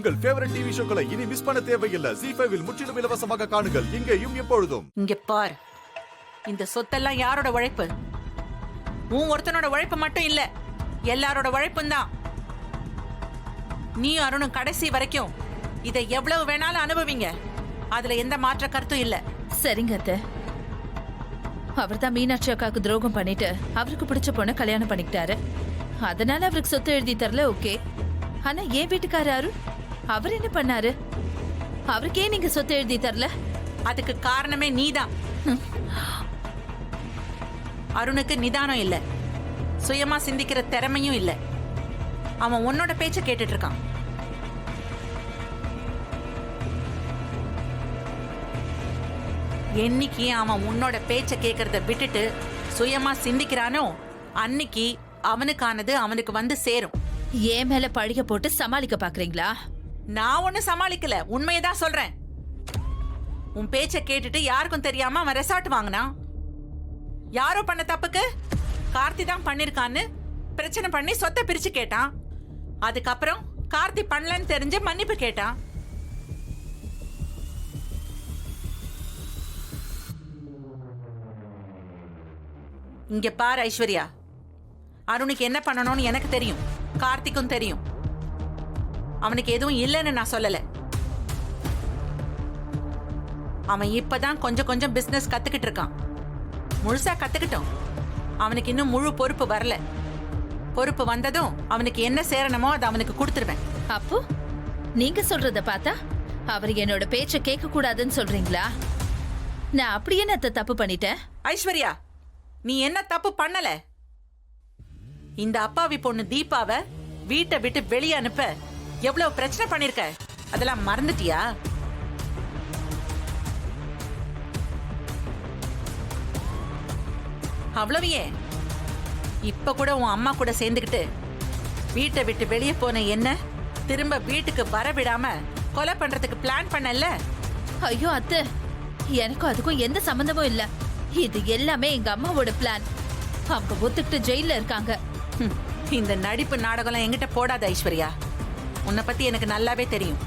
உங்கள் favourite TV ஷோக்களை இனி miss பண்ண தேவையில்லை. ZEE5 இல் முற்றிலும் இலவசமாக காணுங்கள். இங்கேயும் எப்பொழுதும். இங்க பார், இந்த சொத்தெல்லாம் யாரோட உழைப்பு? உன் ஒருத்தனோட உழைப்பு மட்டும் இல்ல, எல்லாரோட உழைப்பும் தான். நீ அருணும் கடைசி வரைக்கும் இதை எவ்வளவு வேணாலும் அனுபவிங்க. அதுல எந்த மாற்ற கருத்தும் இல்ல. சரிங்க அத்தை. அவர் தான் மீனாட்சி அக்காவுக்கு துரோகம் பண்ணிட்டு அவருக்கு பிடிச்ச பொண்ணை கல்யாணம் பண்ணிக்கிட்டாரு. அதனால அவருக்கு சொத்து எழுதி தரல, ஓகே. ஆனா ஏன் வீட்டுக்காரரு அருண், அவர் என்ன பண்ணாரு? அவருக்கே நீங்க சொத்து எழுதி தரல? அதுக்கு காரணமே நீதான். அருணுக்கு நிதானம் இல்ல, சுயமா சிந்திக்கிற திறமையும் இல்ல. அவன் உன்னோட பேச்ச கேட்டுட்டு இருக்கான். என்னைக்கு அவன் உன்னோட பேச்ச கேட்கறத விட்டுட்டு சுயமா சிந்திக்கிறானோ அன்னைக்கு அவனுக்கானது அவனுக்கு வந்து சேரும். ஏன் மேல பழிய போட்டு சமாளிக்க பாக்குறீங்களா? நான் ஒண்ணு சமாளிக்கல, உண்மையதான் சொல்றேன். உன் பேச்ச கேட்டுட்டு யாருக்கும் தெரியாம அவன் ரெசார்ட் வாங்கினான். யாரோ பண்ண தப்புக்கு கார்த்தி தான் பண்ணிருக்கான்னு பிரச்சனை பண்ணி சொத்தை பிரிச்சு கேட்டான். அதுக்கப்புறம் கார்த்தி பண்ணலன்னு தெரிஞ்சு மன்னிப்பு கேட்டான். இங்க பாரு ஐஸ்வர்யா, அருணுக்கு என்ன பண்ணணும்னு எனக்கு தெரியும், கார்த்திக்கும் தெரியும். அவனுக்கு எதுவும் இல்லைன்னு நான் சொல்லல. அவன் இப்பதான் கொஞ்சம் கொஞ்சம் பிசினஸ் கத்துக்கிட்டு இருக்கான். முழுசா கத்துக்கிட்டோம். அவனுக்கு இன்னும் முழு பொறுப்பு வரல. பொறுப்பு வந்ததும் அவனுக்கு என்ன சேரணுமோ அதை அவனுக்கு கொடுத்துருவேன். அப்போ நீங்க சொல்றத பார்த்தா அவர் என்னோட பேச்ச கேட்க கூடாதுன்னு சொல்றீங்களா? நான் அப்படியே நான் தப்பு பண்ணிட்டேன்? ஐஸ்வர்யா, நீ என்ன தப்பு பண்ணல? இந்த அப்பாவி பொண்ணு தீபாவை வீட்டை விட்டு வெளியே அனுப்ப எவ்வளவு பிரச்சனை பண்ணிருக்க, அதெல்லாம் மறந்துட்டியா? அவ்வளவு ஏன், இப்ப கூட உன் அம்மா கூட சேர்ந்துக்கிட்டு வீட்டை விட்டு வெளியே போன என்ன திரும்ப வீட்டுக்கு வர விடாம கொலை பண்றதுக்கு பிளான் பண்ணல? ஐயோ அத்தை, எனக்கும் அதுக்கும் எந்த சம்பந்தமும் இல்ல. இது எல்லாமே எங்க அம்மாவோட பிளான். அவங்க ஒத்துக்கிட்டு ஜெயில இருக்காங்க. இந்த நடிப்பு நாடகம் என்கிட்ட போடாத ஐஸ்வர்யா. உன்னை பத்தி எனக்கு நல்லாவே தெரியும்.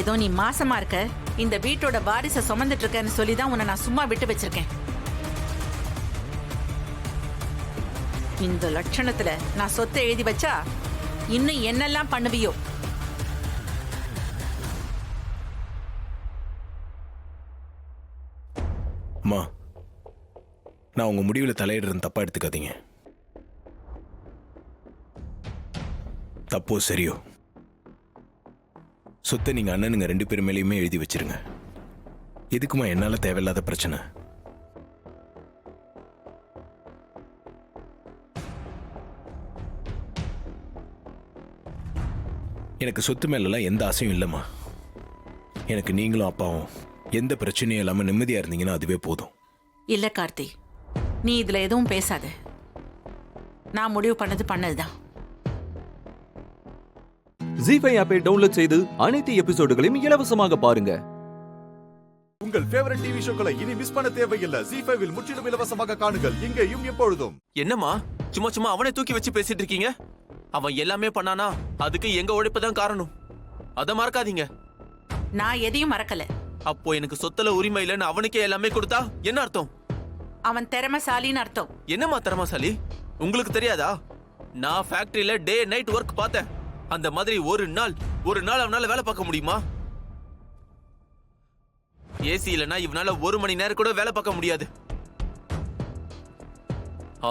ஏதோ நீ மாசமா இருக்க, இந்த வீட்டோட வாரிசை சுமந்துட்டு இருக்கன்னு சொல்லிதான் உன்னை நான் சும்மா விட்டு வச்சிருக்கேன். இந்த லட்சணத்துல நான் சொத்தை எழுதி வச்சா இன்னும் என்னெல்லாம் பண்ணுவியோ? அம்மா, நான் உங்க முடிவில் தலையிடுறேன்னு தப்பா எடுத்துக்காதீங்க. தப்போ சரியோ, சொத்தை நீங்க அண்ணனுங்க 2 பேர் மேலேயுமே எழுதி வச்சிருங்க. எதுக்குமா என்னால தேவையில்லாத பிரச்சனை? எனக்கு சொத்து மேலெல்லாம் எந்த ஆசையும் இல்லைம்மா. எனக்கு நீங்களும் அப்பாவும் எந்த பிரச்சனையும் இல்லாம நிம்மதியா இருந்தீங்கன்னா அதுவே போதும். இல்ல கார்த்தி, நீ இதுல எதுவும் பேசாத. நான் முடிவு பண்ணதுதான். ZEE5 ஆப்பை டவுன்லோட் செய்து அனைத்து எபிசோடுகளையும் இலவசமாக பாருங்க. உங்கள் ஃபேவரட் டிவி ஷோக்களை இனி மிஸ் பண்ண தேவையில்லை. ZEE5 இல் முற்றிலும் இலவசமாக காணுங்கள். இங்கேயும் எப்பொழுதும். என்னம்மா சும்மா சும்மா அவனை தூக்கி வச்சு பேசிட்டு இருக்கீங்க? அவன் எல்லாமே பண்ணானா அதுக்கு எங்க உழைப்பு தான் காரணம். அத மறக்காதீங்க. நான் எதையும் மறக்கல. அப்போ எனக்கு சொத்துல உரிமை இல்லைன்னு அவனுக்கே எல்லாமே கொடுத்தா என்ன அர்த்தம்? அவன் திறமைசாலின்னு அர்த்தம். என்னம்மா திறமைசாலி? உங்களுக்கு தெரியாதா? நான் ஃபேக்டரியில டே நைட் ஒர்க் பார்த்தேன். அந்த மாதிரி ஒரு நாள் அவனால வேலை பார்க்க முடியுமா? ஏசி இல்லைன்னா இவனால 1 மணி நேரம் கூட வேலை பார்க்க முடியாது.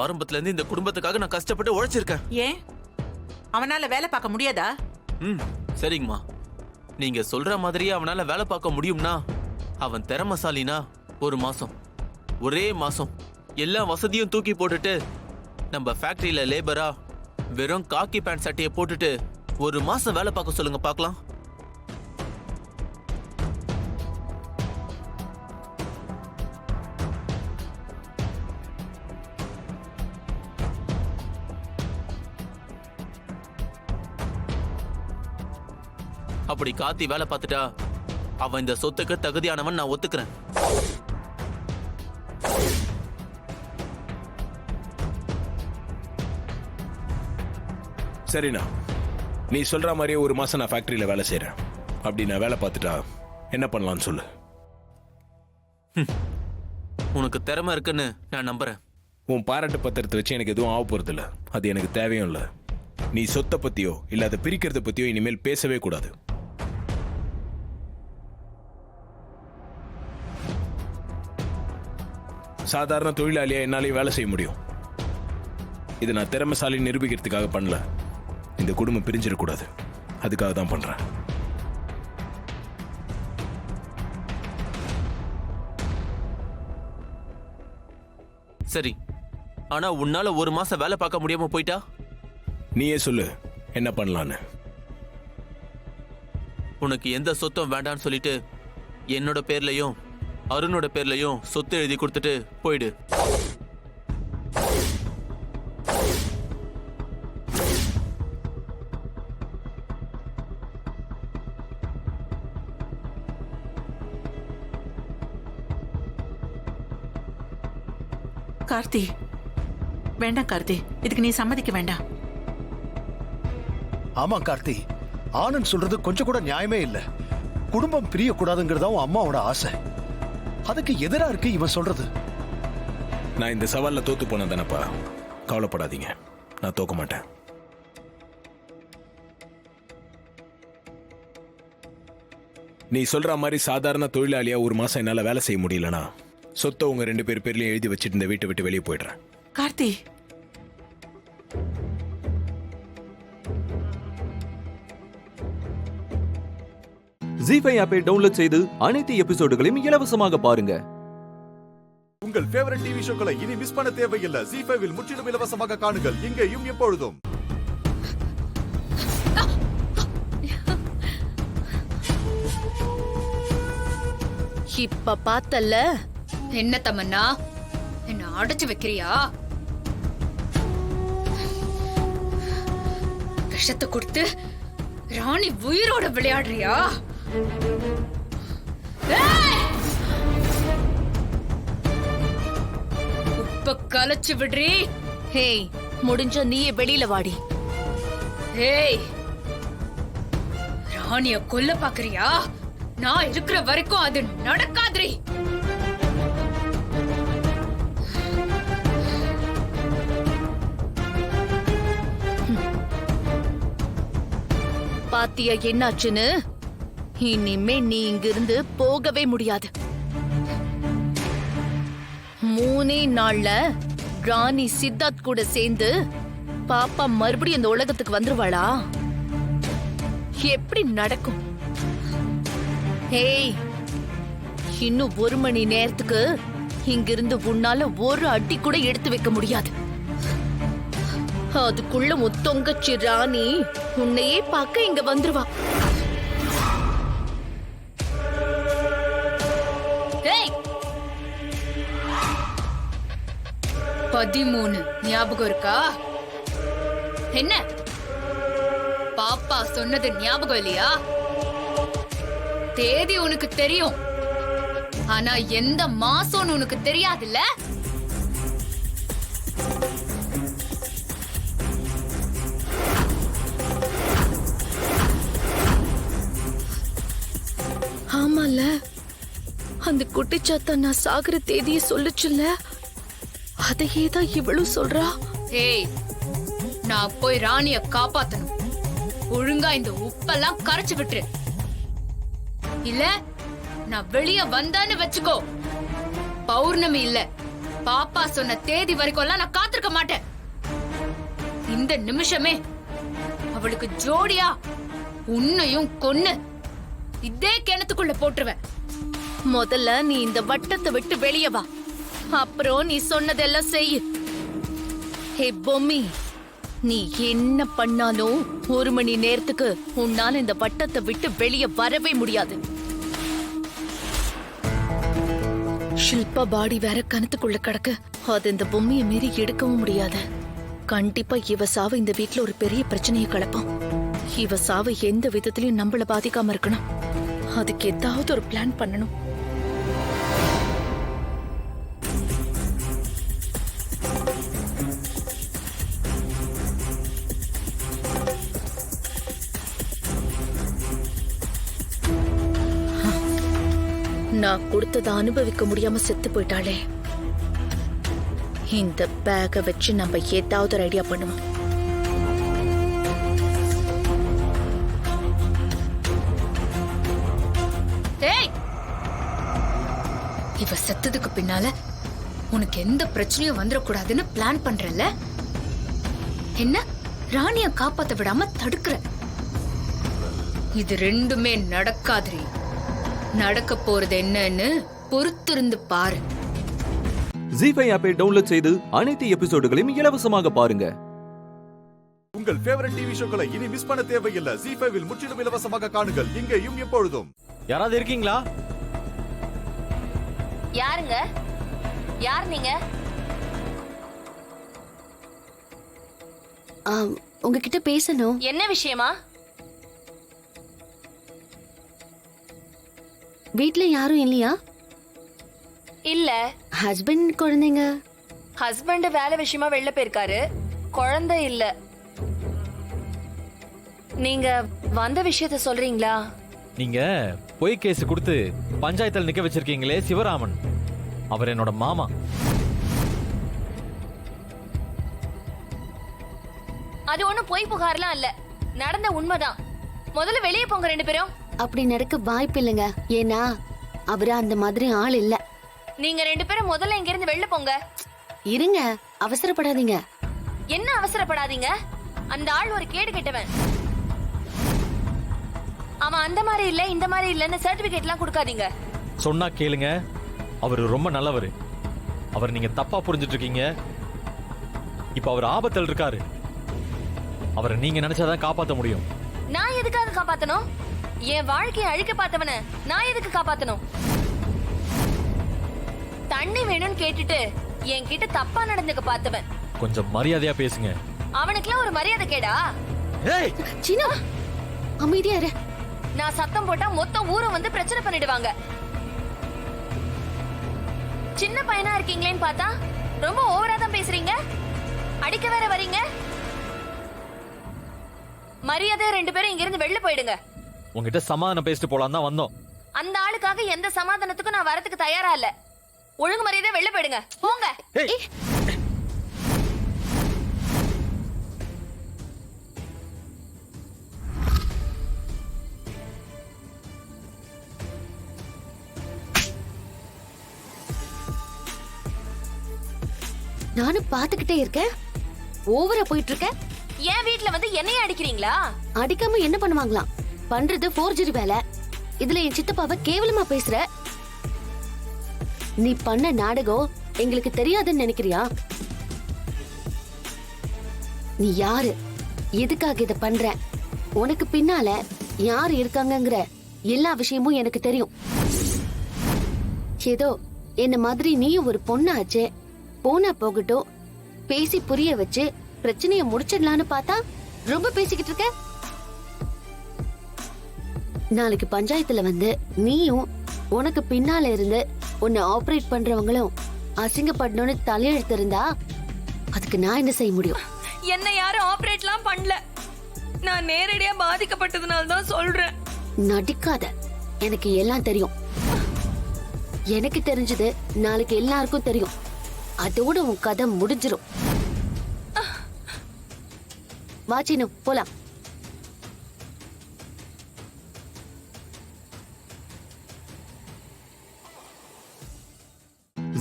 ஆரம்பத்துல இருந்து இந்த குடும்பத்துக்காக நான் கஷ்டப்பட்டு உழைச்சிருக்கேன். ஏன் அவனால வேலை பார்க்க முடியாதா? சரிங்கம்மா, நீங்க சொல்ற மாதிரியே அவனால வேலை பார்க்க முடியும்னா அவன் திறமைசாலினா ஒரே மாசம் எல்லா வசதியும் தூக்கி போட்டுட்டு நம்ம ஃபேக்டரியில லேபரா வெறும் காக்கி பேண்ட் சட்டையை போட்டுட்டு 1 மாசம் வேலை பார்க்க சொல்லுங்க பார்க்கலாம். அப்படி காத்தி வேலை பார்த்துட்டா அவன் இந்த சொத்துக்கு தகுதியானவன் நான் ஒத்துக்கிறேன். சரிண்ணா, நீ சொல்ற மாதிரியே ஒரு மாசம் நான் ஃபேக்டரியில வேலை செய்யறேன். அப்படி நான் வேலை பார்த்துட்டா என்ன பண்ணலாம்னு சொல்லு. உனக்கு திறமை இருக்குன்னு நான் நம்புறேன். உன் பாராட்டு பத்திரத்தை வச்சு எனக்கு எதுவும் ஆக போறது இல்ல. அது எனக்கு தேவையும் இல்லை. நீ சொத்தை பத்தியோ இல்ல அதை பிரிக்கிறத பத்தியோ இனிமேல் பேசவே கூடாது. சாதாரண தொழிலாளியா என்னாலேயும் வேலை செய்ய முடியும். இதை நான் திறமைசாலி நிரூபிக்கிறதுக்காக பண்ணல. இந்த குடும்பம் பிரிஞ்சிடக்கூடாது, அதுக்காக தான் பண்றேன். சரி, ஆனா உன்னால ஒரு மாசம் வேலை பார்க்க முடியாம போயிட்டா? நீயே சொல்லு என்ன பண்ணலான்னு. உனக்கு எந்த சொத்தும் வேண்டான்னு சொல்லிட்டு என்னோட பேர்லயும் அருணோட பேர்லயும் சொத்து எழுதி கொடுத்துட்டு போயிடு. கார்த்தி, வேண்டாம் கார்த்தி, இதுக்கு நீ சம்மதிக்க வேண்டாம். ஆமா கார்த்தி, ஆனந்த் சொல்றது கொஞ்சம் கூட நியாயமே இல்ல. குடும்பம் பிரியக்கூடாதுங்கிறதா உன் அம்மாவோட ஆசை. அதுக்கு எதிரா இருக்கு இவன் சொல்றது. நான் இந்த சவால்ல தோத்து போனேன் தானப்பா. கவலைப்படாதீங்க, நான் தோக்க மாட்டேன். நீ சொல்ற மாதிரி சாதாரண தொழிலாளியா ஒரு மாசம் என்னால வேலை செய்ய முடியலனா சொத்தை உங்க 2 பேர் பேர்லயும் எழுதி வச்சுட்டு இந்த வீட்டை விட்டு வெளியே போயிடுறேன். கார்த்தி, ஜீ5 ஆப்பை டவுன்லோட் செய்து அனைத்து எபிசோடுகளையும் இலவசமாக பாருங்க. உங்கள் ஃபேவரட் டிவி ஷோக்களை இனி மிஸ் பண்ண தேவையில்லை. ஜீ5வில் முற்றிலும் இலவசமாக காணுங்கள், இங்கேயும் எப்பொழுதும். இப்ப பார்த்தல்ல என்ன தமன்னா, என்ன அடைச்சு வைக்கிறியா? விஷத்தை கொடுத்து ராணி உயிரோட விளையாடுறியா? உப்ப கலைச்சு விடுறி. ஹேய், முடிஞ்ச நீயே வெளியில வாடி. ஏய், ராணிய கொல்ல பாக்குறியா? நான் இருக்கிற வரைக்கும் அது நடக்காதே. பாத்தியா என்னாச்சுன்னு? இனிமே நீ இங்கிருந்து போகவே முடியாது. 3 நாள்ல ராணி சித்தார்த் கூட சேர்ந்து பாப்பா மறுபடியும் இந்த உலகத்துக்கு வந்துருவாளா? எப்படி நடக்கும்? ஏய், இன்னும் 1 மணி நேரத்துக்கு இங்கிருந்து உன்னால ஒரு அடி கூட எடுத்து வைக்க முடியாது. அதுக்குள்ள முத்தொங்கச்சி ராணி உன்னையே பார்க்க இங்க வந்துருவா. ஏய், 13 ஞாபகம் இருக்கா? என்ன பாப்பா சொன்னது ஞாபகம் இல்லையா? தேதி உனக்கு தெரியும், ஆனா எந்த மாசம்னு உனக்கு தெரியாதுல்ல? ஆமால, அந்த குட்டிச்சாத்தா நான் சாகுற தேதியை சொல்லுச்சுல்ல, அதையே தான் இவளும் சொல்றா. ஏய், நான் போய் ராணிய காப்பாத்தணும். ஒழுங்கா இந்த உப்பெல்லாம் கரைச்சு விட்டுரு. இல்ல நான் வெளிய வந்தான்னு வச்சுக்கோ, பௌர்ணமி இல்ல பாப்பா சொன்ன தேதி வரைக்கும் எல்லாம் நான் காத்திருக்க மாட்டேன். இந்த நிமிஷமே அவளுக்கு ஜோடியா உன்னையும் கொன்னு இதே கிணத்துக்குள்ள போட்டுருவேன். முதல்ல நீ இந்த வட்டத்தை விட்டு வெளியே வா, அப்புறம் நீ சொன்னதெல்லாம் செய்யு. ஹே பொம்மி, நீ என்ன பண்ணாலும் 1 மணி நேரத்துக்கு உன்னால இந்த வட்டத்தை விட்டு வெளியே வரவே முடியாது. ஷில்பா பாடி வேற கணத்துக்குள்ள கிடக்கு. அது இந்த பொம்மையை மீறி எடுக்கவும் முடியாது. கண்டிப்பா இவ சாவு இந்த வீட்டுல ஒரு பெரிய பிரச்சனையை கிளப்பும். இவ சாவு எந்த விதத்திலயும் நம்மள பாதிக்காம இருக்கணும். அதுக்கு ஏதாவது ஒரு பிளான் பண்ணணும். நான் கொடுத்ததை அனுபவிக்க முடியாம செத்து போயிட்டாளே. இந்த பேக்கை வச்சு நம்ம ஏதாவது ஒரு ஐடியா பண்ணுவோம். டேய், இவ செத்ததுக்கு பின்னால உனக்கு எந்த பிரச்சனையும் வந்துடக்கூடாதுன்னு பிளான் பண்றல. என்ன ராணிய காப்பாத்த விடாம தடுக்கிற. இது ரெண்டுமே நடக்காதுரி. நடக்க போறது என்னன்னு பொறுத்திருந்து பாரு. ஜி5 ஆப்பை டவுன்லோட் செய்து அனைத்து எபிசோடுகளையும் இலவசமாக பாருங்க. உங்கள் ஃபேவரட் டிவி ஷோக்களை இனி மிஸ் பண்ண தேவையில்லை. ஜி5ல் முற்றிலும் இலவசமாக காணுங்கள் இங்கேயும் எப்பொழுதும். யாராவது இருக்கீங்களா? யாருங்க? யார் நீங்க? உங்ககிட்ட பேசணும். என்ன விஷயமா? வீட்ல யாரும் இல்லையா? இல்ல. ஹஸ்பண்ட், குழந்தைங்க? ஹஸ்பண்ட் வேலை விஷயமா வெளில போயிருக்காரு. குழந்தை இல்ல. நீங்க வந்த விஷயத்த சொல்றீங்களா? நீங்க பொய் கேஸ் கொடுத்து பஞ்சாயத்துல நிக்க வச்சிருக்கீங்களே சிவராமன், அவர் என்னோட மாமா. அது ஒண்ணும் பொய் புகார்லாம் இல்ல, நடந்த உண்மைதான். முதல்ல வெளியே போங்க ரெண்டு பேரும். அப்படி நடக்க வாய்ப்பு இல்லைங்க. ஏன்னா அவரு அந்த மாதிரி ஆள் இல்ல. நீங்க ரெண்டு பேரும் முதல்ல இங்க இருந்து வெளில போங்க. இருங்க, அவசரப்படாதீங்க. என்ன அவசரப்படாதீங்க? அந்த ஆள் ஒரு கேடு கெட்டவன். அவன் அந்த மாதிரி இல்ல இந்த மாதிரி இல்லன்னு சர்டிபிகேட் எல்லாம் கொடுக்காதீங்க. சொன்னா கேளுங்க, அவர் ரொம்ப நல்லவர். அவர் நீங்க தப்பா புரிஞ்சிட்டு இருக்கீங்க. இப்ப அவர் ஆபத்தில் இருக்காரு. அவரை நீங்க நினைச்சாதான் காப்பாத்த முடியும். நான் எதுக்காக காப்பாத்தணும்? என் வாழ்க்கையை அழிக்க பார்த்தவன நான் எதுக்கு காப்பாத்தணும்? தண்ணி வேணும்னு கேட்டுட்டு என்கிட்ட தப்பா நடந்துக்க பார்த்தவன். கொஞ்சம் மரியாதையா பேசுங்க. அவனுக்குலாம் ஒரு மரியாதை கேடா? ஏய், சீனா, அமைதியா இரு. நான் சத்தம் போட்டா மொத்த ஊரும் வந்து பிரச்சனை பண்ணிடுவாங்க. சின்ன பையனா இருக்கீங்களேன்னு பார்த்தா ரொம்ப ஓவரா தான் பேசுறீங்க. அடிக்க வேற வரீங்க. மரியாதை ரெண்டு பேரும் இங்க இருந்து வெளில போயிடுங்க. உங்ககிட்ட சமாதானம் பேசிட்டு போலாம் தான் வந்தோம். அந்த ஆளுக்காக எந்த சமாதானத்துக்கும் நான் வரதுக்கு தயாரா இல்ல. ஒழுங்கு மரியாதை வெளில போயிடுங்க. போங்க. நானும் பாத்துக்கிட்டே இருக்கேன். ஓவரா போயிட்டு இருக்க. என் வீட்ல வந்து என்னைய அடிக்கிறீங்களா? அடிக்காம என்ன பண்ணுவாங்களாம்? பண்றது ஃபோர்ஜரி வேலை. இதுல என் சித்தப்பாவை கேவலமா பேசுற. நீ பண்ண நாடகம் எங்களுக்கு தெரியாதுன்னு நினைக்கிறியா? நீ யாரு, எதுக்காக இத பண்ற, உனக்கு பின்னால யாரு இருக்காங்கங்கிற எல்லா விஷயமும் எனக்கு தெரியும். ஏதோ என்ன மாதிரி நீயும் ஒரு பொண்ணாச்சே, போனா போகட்டும், பேசி புரிய வச்சு பிரச்சனைய முடிச்சிடலான்னு பார்த்தா ரொம்ப பேசிக்கிட்டு இருக்க. நாளைக்கு பஞ்சாயத்துல வந்து நீயும் உனக்கு பின்னால இருந்து உன்னை ஆபரேட் பண்றவங்களும் அசிங்கப்படணும்னு தலையெழுத்து இருந்தா அதுக்கு நான் என்ன செய்ய முடியும்? என்ன யாரும் ஆபரேட்லாம் பண்ணல. நான் நேரடியா பாதிக்கப்பட்டதுனால தான் சொல்றேன். நடிக்காத. எனக்கு எல்லாம் தெரியும். எனக்கு தெரிஞ்சது நாளைக்கு எல்லாருக்கும் தெரியும். அதோட உன் கதை முடிஞ்சிரும். வாச்சினு போலாம்.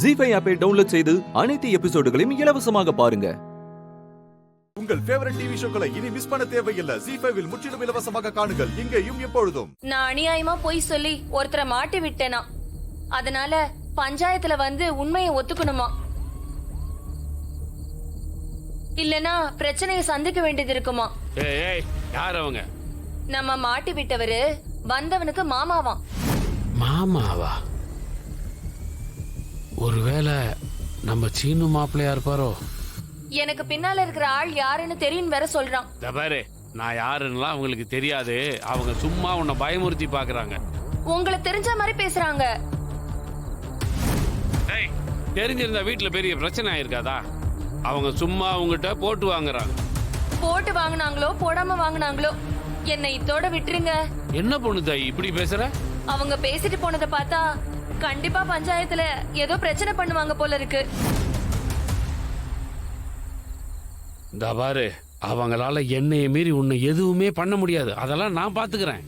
ஜி5 ஆப்பை டவுன்லோட் செய்து அனைத்து எபிசோடுகளையும் இலவசமாக பாருங்க. உங்கள் ஃபேவரட் டிவி ஷோக்களை இனி மிஸ் பண்ண தேவையில்லை. ஜி5ல் முற்றிலும் இலவசமாக காணுங்கள் இங்கேயும் எப்பொழுதும். நான் அநியாயமா போய் சொல்லி ஒருத்தரை மாட்டி விட்டேனா, அதனால பஞ்சாயத்துல வந்து உண்மையை ஒத்துக்கணுமா? இல்லனா பிரச்சனையை சந்திக்க வேண்டியது இருக்குமா? யார் அவங்க? நம்ம மாட்டி விட்டவரு வந்தவனுக்கு மாமாவாம். மாமாவா? ஒருவேளை நம்ம சீனு மாப்பிள்ளையா இருப்பாரோ? எனக்கு பின்னால இருக்கிற ஆள் யாருன்னு தெரியும் வேற சொல்றான். பாரு, நான் யாருன்னுலாம் அவங்களுக்கு தெரியாது. அவங்க சும்மா உன்னை பயமுறுத்தி பாக்குறாங்க. உங்களை தெரிஞ்ச மாதிரி பேசுறாங்க. தெரிஞ்சிருந்தா வீட்டுல பெரிய பிரச்சனை ஆயிருக்காதா? அவங்க சும்மா அவங்ககிட்ட போட்டு வாங்குறாங்க. போட்டு வாங்கினாங்களோ போடாம வாங்கினாங்களோ, என்னை இதோட விட்டுருங்க. என்ன பொண்ணு தாய் இப்படி பேசுற? அவங்க பேசிட்டு போனதை பார்த்தா கண்டிப்பா பஞ்சாயத்துல ஏதோ பிரச்சனை பண்ணுவாங்க போல இருக்கு. இந்த பாரு, அவங்களால என்னைய மீறி உன்னை எதுவுமே பண்ண முடியாது. அதெல்லாம் நான் பாத்துக்கிறேன்.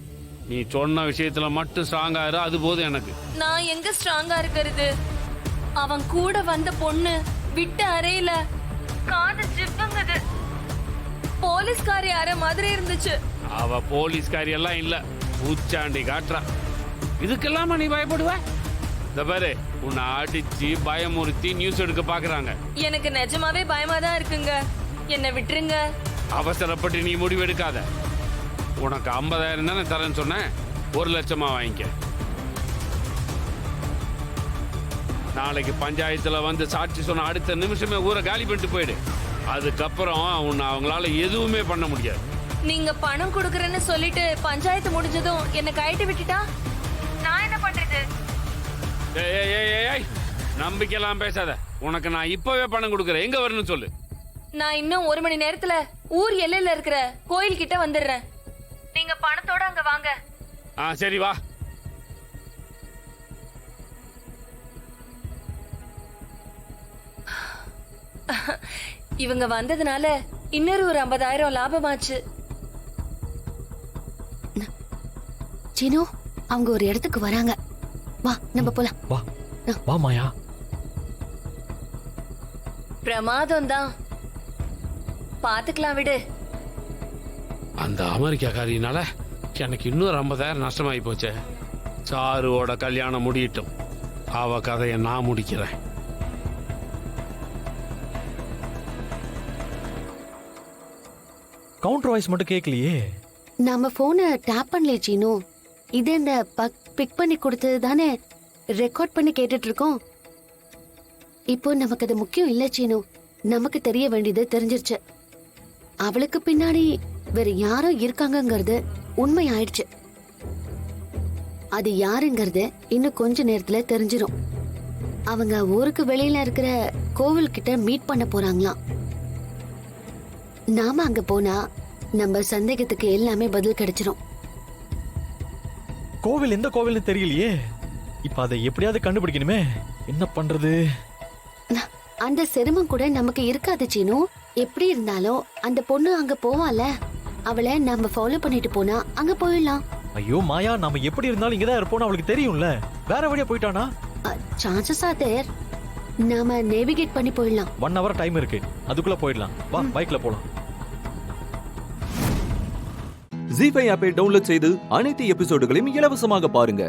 நீ சொன்ன விஷயத்துல மட்டும் ஸ்ட்ராங்கா இரு, அது போதும் எனக்கு. நான் எங்க ஸ்ட்ராங்கா இருக்கிறது? அவன் கூட வந்த பொண்ணு விட்ட அறையில காது ஜிவ்வுங்குது. போலீஸ்காரி அறை மாதிரி இருந்துச்சு. அவ போலீஸ்காரி எல்லாம் இல்ல, பூச்சாண்டி காட்டுறா. இதுக்கெல்லாமா நீ பயப்படுவ? இந்த பாரு, உன்னை அடிச்சு பயமுறுத்தி நியூஸ் எடுக்க பாக்குறாங்க. எனக்கு நிஜமாவே பயமா தான் இருக்குங்க. என்ன விட்டுருங்க. அவசரப்பட்டு நீ முடிவு எடுக்காத. உனக்கு 50,000 தானே தரேன்னு சொன்னேன், 1,00,000 வாங்கிக்க. நாளைக்கு பஞ்சாயத்துல வந்து சாட்சி சொன்ன அடுத்த நிமிஷமே ஊரை காலி பண்ணிட்டு போயிடு. அதுக்கப்புறம் உன்னை அவங்களால எதுவுமே பண்ண முடியாது. நீங்க பணம் கொடுக்கறேன்னு சொல்லிட்டு பஞ்சாயத்து முடிஞ்சதும் என்ன கைட்டு விட்டுட்டா நான் என்ன பண்றது? ஏய், நம்பிக்கையெல்லாம் பேசாத. உனக்கு நான் இப்பவே பணம் கொடுக்கறேன். எங்க வரணும்னு சொல்லு. நான் இன்னும் 1 மணி நேரத்துல ஊர் எல்லையில இருக்கிற கோயில் கிட்ட வந்துடுறேன். நீங்க பணத்தோட அங்க வாங்க. சரி வா. இவங்க வந்ததுனால இன்னொரு ஒரு 50,000 லாபமாச்சு. சீனு, அவங்க ஒரு இடத்துக்கு வராங்க. வா, நம்ம போலாம். வா வா மாயா. பிரமாதம் தான், பாத்துக்கலாம் விடு. அந்த அமெரிக்காக்காரினால எனக்கு இன்னொரு 50,000 நஷ்டமாயி போச்சே. சாருவோட கல்யாணம் முடியட்டும், அவ கதையை நான் முடிக்கிறேன். கவுண்டர் வாய்ஸ் மட்டும் கேட்கலையே. நம்ம போனை டேப் பண்ணல சீனு. இது இந்த பிக் பண்ணி கொடுத்தது தானே ரெக்கார்ட் பண்ணி கேட்டுட்டு இருக்கோம். இப்போ நமக்கு அது முக்கியம் இல்ல சீனு. நமக்கு தெரிய வேண்டியது தெரிஞ்சிருச்சு. அவளுக்கு பின்னாடி வேற யாரோ இருக்காங்கங்கிறது உண்மை ஆயிடுச்சு. அது யாருங்கிறது இன்னும் கொஞ்ச நேரத்துல தெரிஞ்சிரும். அவங்க ஊருக்கு வெளியில இருக்கிற கோவில் கிட்ட மீட் பண்ண போறாங்களாம். நாம அங்க போனா நம்ம சந்தேகத்துக்கு எல்லாமே பதில் கிடைச்சிரும். கோவில் எந்த கோவில்னு தெரியலையே. இப்ப அதை எப்படியாவது கண்டுபிடிக்கணுமே. என்ன பண்றது? அந்த சிரமம் கூட நமக்கு இருக்காது சீனு. எப்படி இருந்தாலும் அந்த பொண்ணு அங்க போவால. அவளை நம்ம ஃபாலோ பண்ணிட்டு போனா அங்க போயிடலாம். ஐயோ மாயா, நாம எப்படி இருந்தாலும் இங்கதான் இருப்போம்னு அவளுக்கு தெரியும்ல. வேற வழியா போயிட்டானா? Chances are there. நாம நேவிகேட் பண்ணி போயிடலாம். 1 hour டைம் இருக்கு, அதுக்குள்ள போயிடலாம். வா, பைக்ல போலாம். ஜீ5 ஆப்பை டவுன்லோட் செய்து அனைத்து எபிசோடுகளையும் இலவசமாக பாருங்க.